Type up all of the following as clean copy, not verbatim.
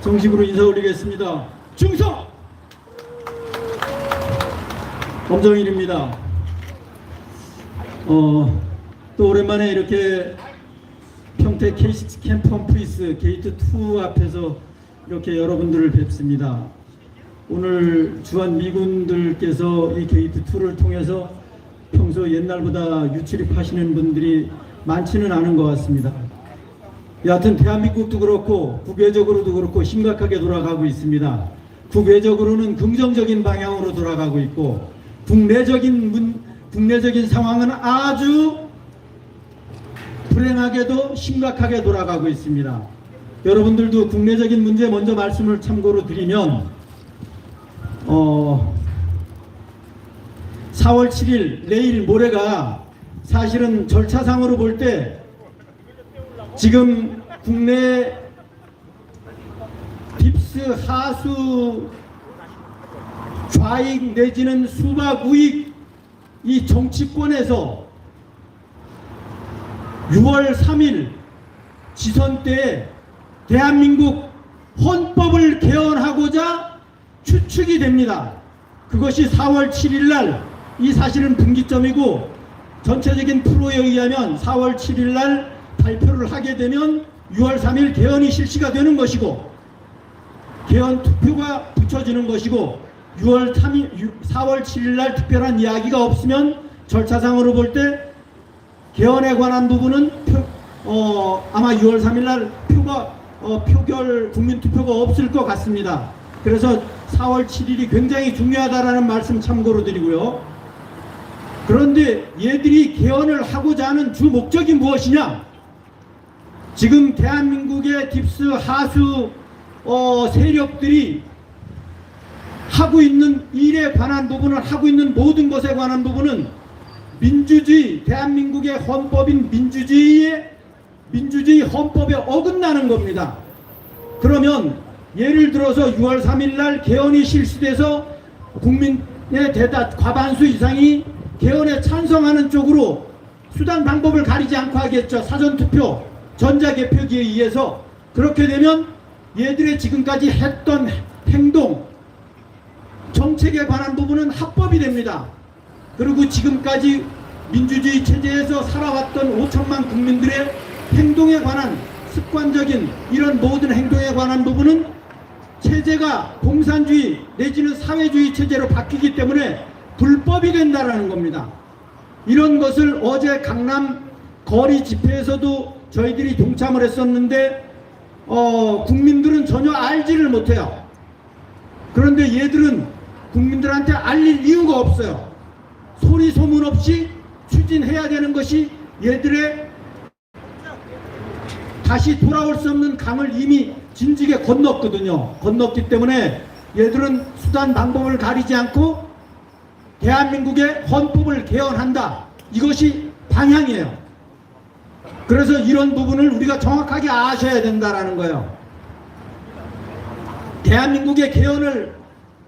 정식으로 인사 올리겠습니다. 충성! 검정일입니다. 또 오랜만에 이렇게 평택 K6 캠퍼프리스 게이트 2 앞에서 이렇게 여러분들을 뵙습니다. 오늘 주한 미군들께서 이 게이트 2를 통해서 평소 옛날보다 유출입하시는 분들이 많지는 않은 것 같습니다. 여하튼 대한민국도 그렇고 국외적으로도 그렇고 심각하게 돌아가고 있습니다. 국외적으로는 긍정적인 방향으로 돌아가고 있고 국내적인 상황은 아주 불행하게도 심각하게 돌아가고 있습니다. 여러분들도 국내적인 문제 먼저 말씀을 참고로 드리면 4월 7일 내일 모레가 사실은 절차상으로 볼 때 지금 국내 딥스 하수 좌익 내지는 수박 우익 이 정치권에서 6월 3일 지선 때 대한민국 헌법을 개헌하고자 추측이 됩니다. 그것이 4월 7일 날 이 사실은 분기점이고 전체적인 프로에 의하면 4월 7일 날 발표를 하게 되면 6월 3일 개헌이 실시가 되는 것이고 개헌 투표가 붙여지는 것이고 4월 7일 날 특별한 이야기가 없으면 절차상으로 볼 때 개헌에 관한 부분은 아마 6월 3일 날 표결 국민투표가 없을 것 같습니다. 그래서 4월 7일이 굉장히 중요하다라는 말씀 참고로 드리고요. 그런데 얘들이 개헌을 하고자 하는 주 목적이 무엇이냐? 지금 대한민국의 딥스 하수 세력들이 하고 있는 일에 관한 부분을 하고 있는 모든 것에 관한 부분은 민주주의, 대한민국의 헌법인 민주주의 헌법에 어긋나는 겁니다. 그러면 예를 들어서 6월 3일 날 개헌이 실시돼서 국민의 과반수 이상이 개헌에 찬성하는 쪽으로 수단 방법을 가리지 않고 하겠죠. 사전투표, 전자개표기에 의해서. 그렇게 되면 얘들의 지금까지 했던 행동, 정책에 관한 부분은 합법이 됩니다. 그리고 지금까지 민주주의 체제에서 살아왔던 5천만 국민들의 행동에 관한 습관적인 이런 모든 행동에 관한 부분은 체제가 공산주의 내지는 사회주의 체제로 바뀌기 때문에 불법이 된다라는 겁니다. 이런 것을 어제 강남 거리 집회에서도 저희들이 동참을 했었는데 국민들은 전혀 알지를 못해요. 그런데 얘들은 국민들한테 알릴 이유가 없어요. 소리 소문 없이 추진해야 되는 것이 얘들의 다시 돌아올 수 없는 강을 이미 진지게 건넜거든요. 건넜기 때문에 얘들은 수단 방법을 가리지 않고 대한민국의 헌법을 개헌한다. 이것이 방향이에요. 그래서 이런 부분을 우리가 정확하게 아셔야 된다라는 거예요. 대한민국의 개헌을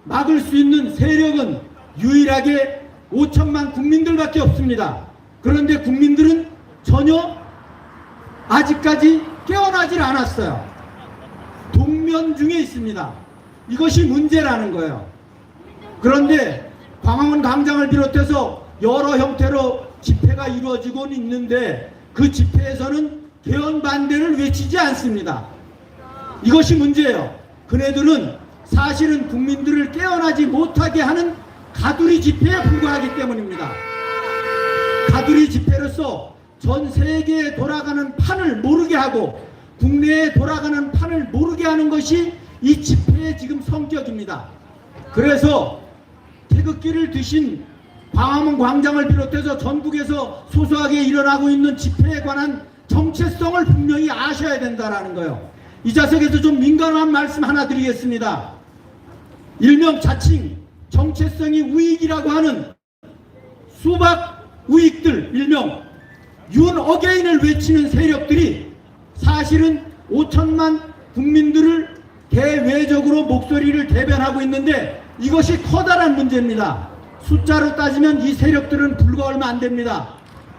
막을 수 있는 세력은 유일하게 5천만 국민들밖에 없습니다. 그런데 국민들은 전혀 아직까지 깨어나질 않았어요. 동면 중에 있습니다. 이것이 문제라는 거예요. 그런데 광화문 광장을 비롯해서 여러 형태로 집회가 이루어지고 있는데 그 집회에서는 개헌 반대를 외치지 않습니다. 이것이 문제예요. 그네들은 사실은 국민들을 깨어나지 못하게 하는 가두리 집회에 불과하기 때문입니다. 가두리 집회로서 전 세계에 돌아가는 판을 모르게 하고 국내에 돌아가는 판을 모르게 하는 것이 이 집회의 지금 성격입니다. 그래서 태극기를 드신 광화문 광장을 비롯해서 전국에서 소소하게 일어나고 있는 집회에 관한 정체성을 분명히 아셔야 된다는 거예요. 이 자석에서 좀 민감한 말씀 하나 드리겠습니다. 일명 자칭 정체성이 우익이라고 하는 수박 우익들, 일명 윤 어게인을 외치는 세력들이 사실은 5천만 국민들을 대외적으로 목소리를 대변하고 있는데 이것이 커다란 문제입니다. 숫자로 따지면 이 세력들은 불과 얼마 안 됩니다.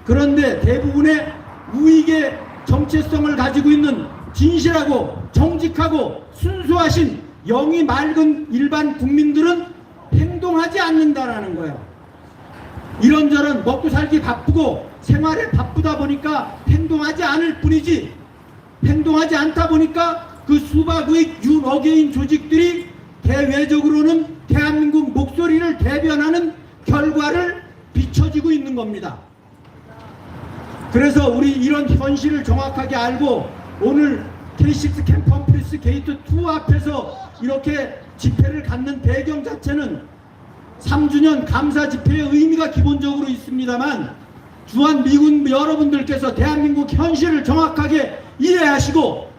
그런데 대부분의 우익의 정체성을 가지고 있는 진실하고 정직하고 순수하신 영이 맑은 일반 국민들은 행동하지 않는다라는 거예요. 이런저런 먹고 살기 바쁘고 생활에 바쁘다 보니까 행동하지 않을 뿐이지, 행동하지 않다 보니까 그 수박의 윤어게인 조직들이 대외적으로는 대한민국 목소리를 대변하는 결과를 비춰지고 있는 겁니다. 그래서 우리 이런 현실을 정확하게 알고 오늘 K6 캠프 험프리스 게이트 2 앞에서 이렇게 집회를 갖는 배경 자체는 3주년 감사 집회의 의미가 기본적으로 있습니다만, 주한 미군 여러분들께서 대한민국 현실을 정확하게 이해하시고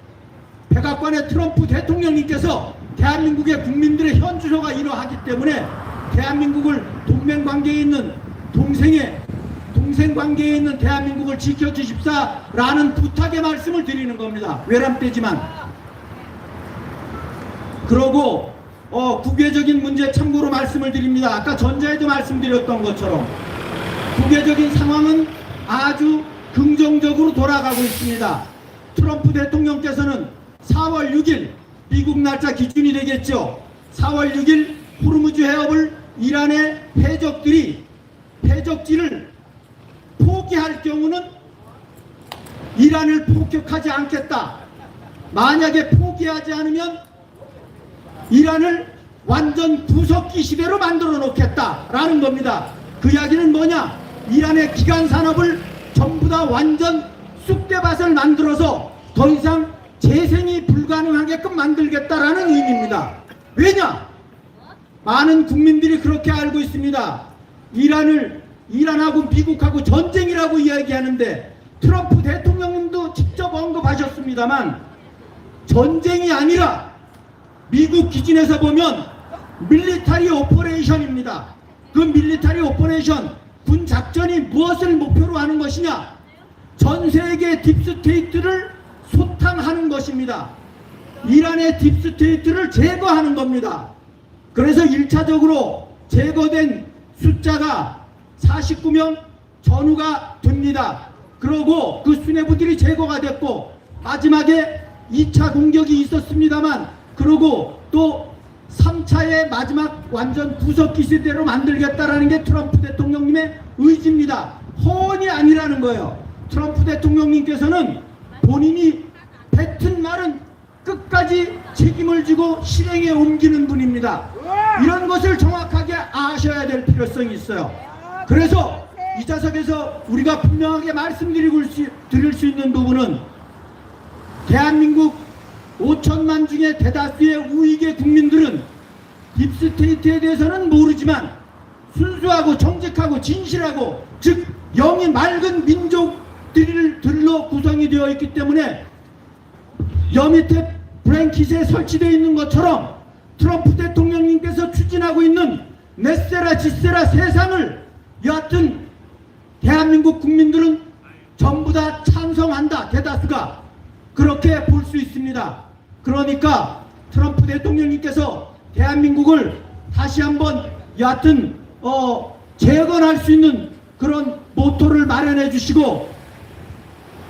백악관의 트럼프 대통령님께서 대한민국의 국민들의 현주소가 이러하기 때문에 대한민국을 동맹관계에 있는 동생관계에 있는 대한민국을 지켜주십사라는 부탁의 말씀을 드리는 겁니다. 외람되지만. 그러고 국외적인 문제 참고로 말씀을 드립니다. 아까 전자에도 말씀드렸던 것처럼 국외적인 상황은 아주 긍정적으로 돌아가고 있습니다. 트럼프 대통령께서는 4월 6일 미국 날짜 기준이 되겠죠. 4월 6일 호르무즈 해협을 이란의 해적지를 포기할 경우는 이란을 폭격하지 않겠다. 만약에 포기하지 않으면 이란을 완전 구석기 시대로 만들어 놓겠다라는 겁니다. 그 이야기는 뭐냐? 이란의 기간 산업을 전부 다 완전 쑥대밭을 만들어서 더 이상 재생이 불가능하게끔 만들겠다라는 의미입니다. 왜냐? 많은 국민들이 그렇게 알고 있습니다. 이란하고 미국하고 전쟁이라고 이야기하는데 트럼프 대통령님도 직접 언급하셨습니다만 전쟁이 아니라 미국 기준에서 보면 밀리터리 오퍼레이션입니다. 그 밀리터리 오퍼레이션, 군 작전이 무엇을 목표로 하는 것이냐? 전 세계 딥스테이트를 소탕하는 것입니다. 이란의 딥스테이트를 제거하는 겁니다. 그래서 1차적으로 제거된 숫자가 49명 전후가 됩니다. 그러고 그 수뇌부들이 제거가 됐고 마지막에 2차 공격이 있었습니다만, 그러고 또 3차의 마지막 완전 구석기 시대로 만들겠다라는 게 트럼프 대통령님의 의지입니다. 허언이 아니라는 거예요. 트럼프 대통령님께서는 본인이 뱉은 말은 끝까지 책임을 지고 실행에 옮기는 분입니다. 이런 것을 정확하게 아셔야 될 필요성이 있어요. 그래서 이 자석에서 우리가 분명하게 드릴 수 있는 부분은 대한민국 5천만 중에 대다수의 우익의 국민들은 딥스테이트에 대해서는 모르지만 순수하고 정직하고 진실하고 즉 영이 맑은 민족들로 구성이 되어 있기 때문에 여 밑에 브랭킷에 설치되어 있는 것처럼 트럼프 대통령님께서 추진하고 있는 넷세라 지세라 세상을 여하튼 대한민국 국민들은 전부 다 찬성한다. 대다수가 그렇게 볼 수 있습니다. 그러니까 트럼프 대통령님께서 대한민국을 다시 한번 여하튼 재건할 수 있는 그런 모토를 마련해 주시고,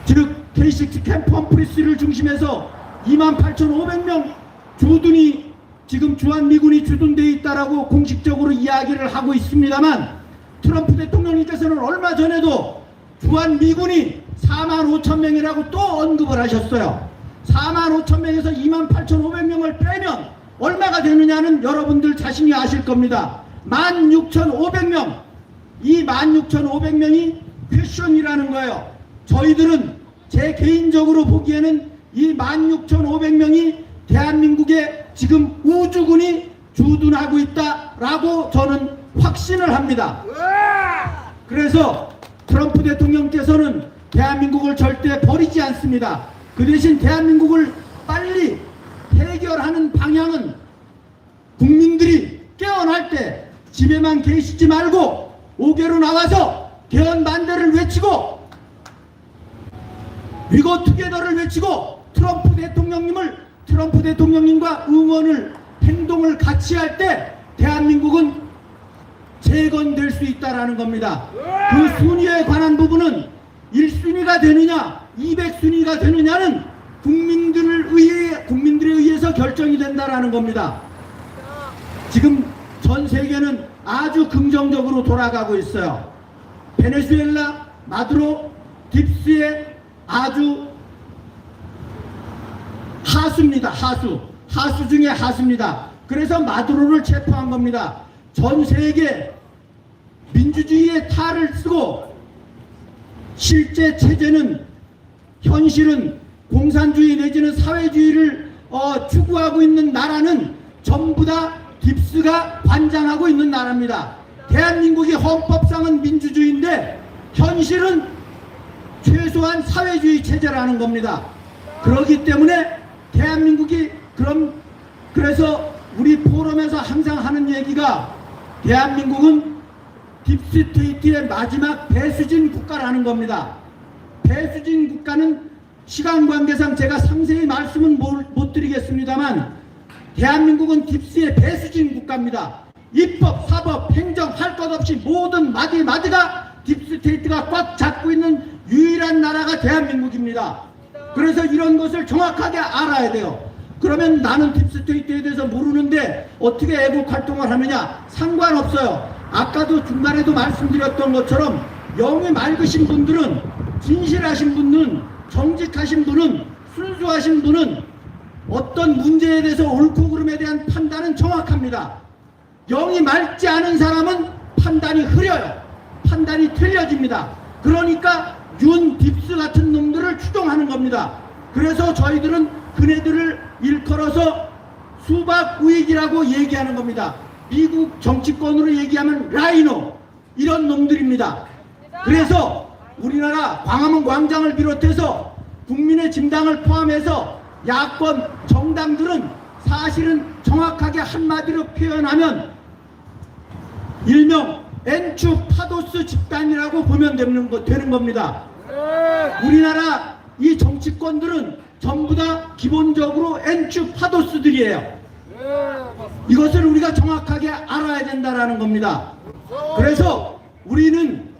즉 K6 캠프 험프리스를 중심해서 28,500명 주둔이 지금 주한미군이 주둔되어 있다라고 공식적으로 이야기를 하고 있습니다만, 트럼프 대통령님께서는 얼마 전에도 주한미군이 45,000명이라고 또 언급을 하셨어요. 45,000명에서 28,500명을 빼면 얼마가 되느냐는 여러분들 자신이 아실 겁니다. 16,500명. 이 16,500명이 퀘션이라는 거예요. 저희들은 제 개인적으로 보기에는 이 16,500명이 대한민국의 지금 우주군이 주둔하고 있다라고 저는 확신을 합니다. 그래서 트럼프 대통령께서는 대한민국을 절대 버리지 않습니다. 그 대신 대한민국을 빨리 해결하는 방향은 국민들이 깨어날 때 집에만 계시지 말고 5개로 나와서 개헌 반대를 외치고 위고 투게더를 외치고 트럼프 대통령님과 응원을 행동을 같이 할 때 대한민국은 재건될 수 있다라는 겁니다. 그 순위에 관한 부분은 1순위가 되느냐 200순위가 되느냐는 국민들에 의해서 결정이 된다라는 겁니다. 지금 전 세계는 아주 긍정적으로 돌아가고 있어요. 베네수엘라, 마두로, 딥스의 아주 하수입니다. 하수 중에 하수입니다. 그래서 마두로를 체포한 겁니다. 전 세계 민주주의의 탈을 쓰고 실제 체제는 현실은 공산주의 내지는 사회주의를 추구하고 있는 나라는 전부 다 딥스가 관장하고 있는 나라입니다. 대한민국이 헌법상은 민주주의인데 현실은 최소한 사회주의 체제라는 겁니다. 그렇기 때문에 대한민국이 그래서 우리 포럼에서 항상 하는 얘기가 대한민국은 딥스테이트의 마지막 배수진 국가라는 겁니다. 배수진 국가는 시간 관계상 제가 상세히 말씀은 못 드리겠습니다만 대한민국은 딥스의 배수진 국가입니다. 입법, 사법, 행정 할 것 없이 모든 마디마디가 딥스테이트가 꽉 잡고 있는 유일한 나라가 대한민국입니다. 그래서 이런 것을 정확하게 알아야 돼요. 그러면 나는 딥스테이트에 대해서 모르는데 어떻게 애국 활동을 하느냐? 상관없어요. 아까도 중간에도 말씀드렸던 것처럼 영이 맑으신 분들은, 진실하신 분은, 정직하신 분은, 순수하신 분은 어떤 문제에 대해서 옳고 그름에 대한 판단은 정확합니다. 영이 맑지 않은 사람은 판단이 흐려요. 판단이 틀려집니다. 그러니까 윤 딥스 같은 놈들을 추종하는 겁니다. 그래서 저희들은 그네들을 일컬어서 수박 우익이라고 얘기하는 겁니다. 미국 정치권으로 얘기하면 라이노, 이런 놈들입니다. 그래서 우리나라 광화문 광장을 비롯해서 국민의 진당을 포함해서 야권 정당들은 사실은 정확하게 한마디로 표현하면 일명 엔추 파도스 집단이라고 보면 되는 겁니다. 우리나라 이 정치권들은 전부 다 기본적으로 엔추 파도스들이에요. 이것을 우리가 정확하게 알아야 된다는 겁니다. 그래서 우리는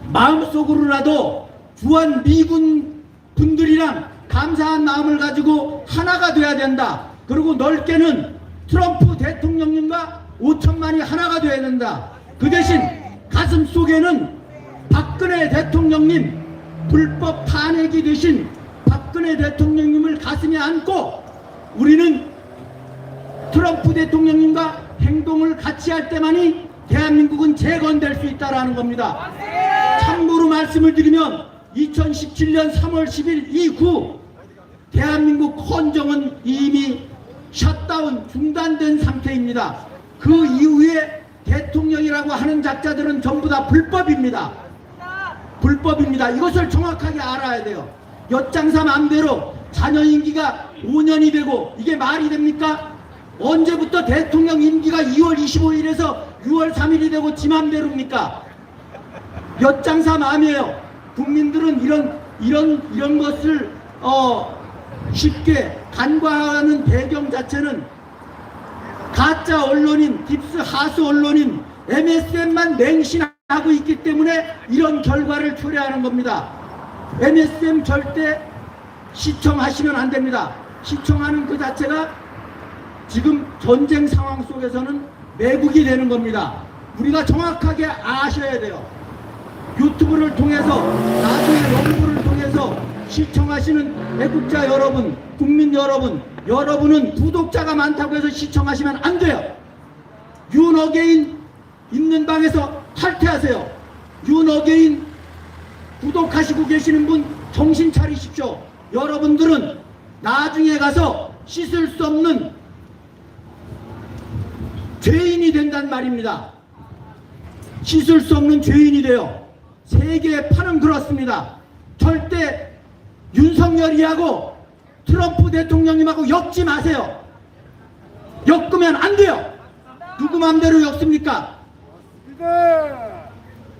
마음속으로라도 주한 미군 분들이랑 감사한 마음을 가지고 하나가 돼야 된다. 그리고 넓게는 트럼프 대통령님과 5천만이 하나가 돼야 된다. 그 대신 가슴 속에는 박근혜 대통령님, 불법 탄핵이 되신 박근혜 대통령님을 가슴에 안고 우리는 트럼프 대통령님과 행동을 같이 할 때만이 대한민국은 재건될 수 있다는 겁니다. 참고로 말씀을 드리면 2017년 3월 10일 이후 대한민국 헌정은 이미 셧다운, 중단된 상태입니다. 그 이후에 대통령이라고 하는 작자들은 전부 다 불법입니다. 불법입니다. 이것을 정확하게 알아야 돼요. 엿장사 맘대로 자녀 임기가 5년이 되고 이게 말이 됩니까? 언제부터 대통령 임기가 2월 25일에서 6월 3일이 되고 지 맘대로입니까? 엿장사 맘이에요. 국민들은 이런 것을 쉽게 간과하는 배경 자체는 가짜 언론인, 딥스 하수 언론인 MSM만 맹신하고 있기 때문에 이런 결과를 초래하는 겁니다. MSM 절대 시청하시면 안 됩니다. 시청하는 그 자체가 지금 전쟁 상황 속에서는 매국이 되는 겁니다. 우리가 정확하게 아셔야 돼요. 유튜브를 통해서, 나중에 연구를 통해서 시청하시는 애국자 여러분, 국민 여러분, 여러분은 구독자가 많다고 해서 시청하시면 안 돼요. 윤어게인 있는 방에서 탈퇴하세요. 윤어게인 구독하시고 계시는 분 정신 차리십시오. 여러분들은 나중에 가서 씻을 수 없는 죄인이 된단 말입니다. 씻을 수 없는 죄인이 돼요. 세계의 판은 그렇습니다. 절대 윤석열이하고 트럼프 대통령님하고 엮지 마세요. 엮으면 안 돼요. 누구 맘대로 엮습니까?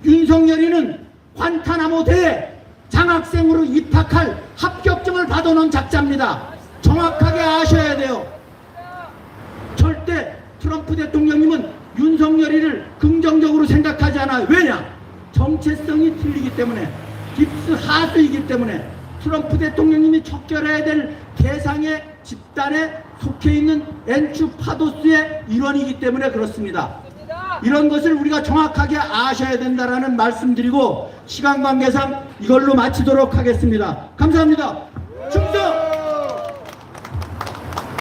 윤석열이는 관타나모대에 장학생으로 입학할 합격증을 받아놓은 작자입니다. 정확하게 아셔야 돼요. 절대 트럼프 대통령님은 윤석열이를 긍정적으로 생각하지 않아요. 왜냐? 정체성이 틀리기 때문에, 딥스 하수이기 때문에, 트럼프 대통령님이 척결해야 될 대상의 집단에 속해 있는 엔추파도스의 일원이기 때문에 그렇습니다. 이런 것을 우리가 정확하게 아셔야 된다라는 말씀드리고 시간 관계상 이걸로 마치도록 하겠습니다. 감사합니다. 충성!